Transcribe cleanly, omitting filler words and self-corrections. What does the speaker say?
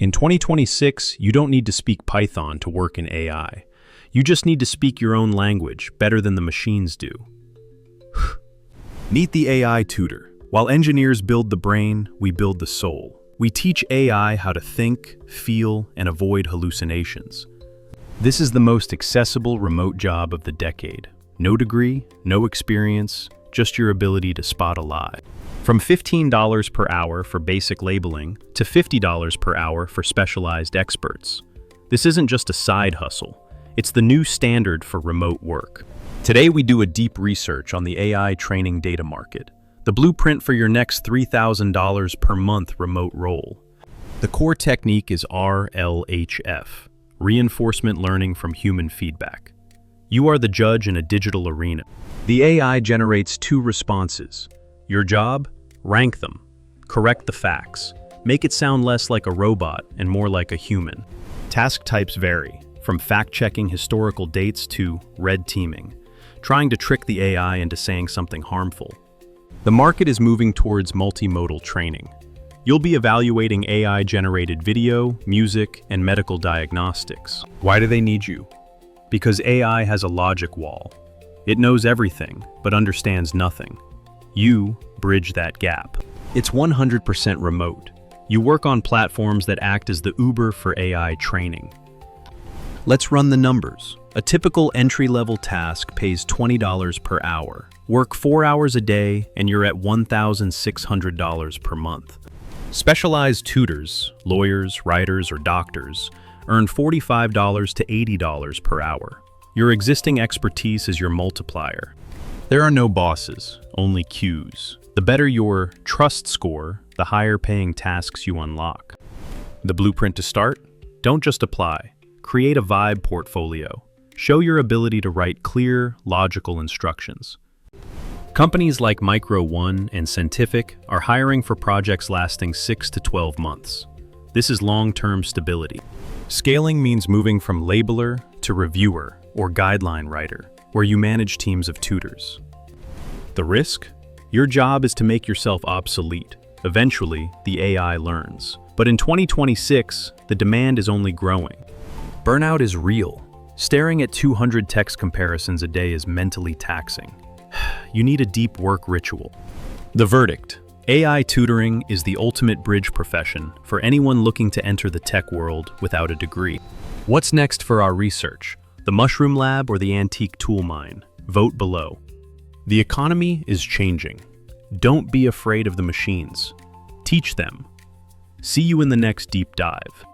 In 2026, you don't need to speak Python to work in AI. You just need to speak your own language better than the machines do. Meet the AI Tutor. While engineers build the brain, we build the soul. We teach AI how to think, feel, and avoid hallucinations. This is the most accessible remote job of the decade. No degree, no experience, just your ability to spot a lie. From $15 per hour for basic labeling to $50 per hour for specialized experts. This isn't just a side hustle. It's the new standard for remote work. Today we do a deep research on the AI training data market, the blueprint for your next $3,000 per month remote role. The core technique is RLHF, reinforcement learning from human feedback. You are the judge in a digital arena. The AI generates 2 responses. Your job? Rank them. Correct the facts. Make it sound less like a robot and more like a human. Task types vary, from fact-checking historical dates to red teaming, trying to trick the AI into saying something harmful. The market is moving towards multimodal training. You'll be evaluating AI-generated video, music, and medical diagnostics. Why do they need you? Because AI has a logic wall. It knows everything, but understands nothing. You bridge that gap. It's 100% remote. You work on platforms that act as the Uber for AI training. Let's run the numbers. A typical entry-level task pays $20 per hour. Work 4 hours a day and you're at $1,600 per month. Specialized tutors, lawyers, writers, or doctors, earn $45 to $80 per hour. Your existing expertise is your multiplier. There are no bosses, only queues. The better your trust score, the higher paying tasks you unlock. The blueprint to start? Don't just apply. Create a vibe portfolio. Show your ability to write clear, logical instructions. Companies like Micro One and Scientific are hiring for projects lasting 6 to 12 months. This is long-term stability. Scaling means moving from labeler to reviewer or guideline writer, where you manage teams of tutors. The risk? Your job is to make yourself obsolete. Eventually, the AI learns. But in 2026, the demand is only growing. Burnout is real. Staring at 200 text comparisons a day is mentally taxing. You need a deep work ritual. The verdict: AI tutoring is the ultimate bridge profession for anyone looking to enter the tech world without a degree. What's next for our research? The Mushroom Lab or the Antique Tool Mine? Vote below. The economy is changing. Don't be afraid of the machines. Teach them. See you in the next deep dive.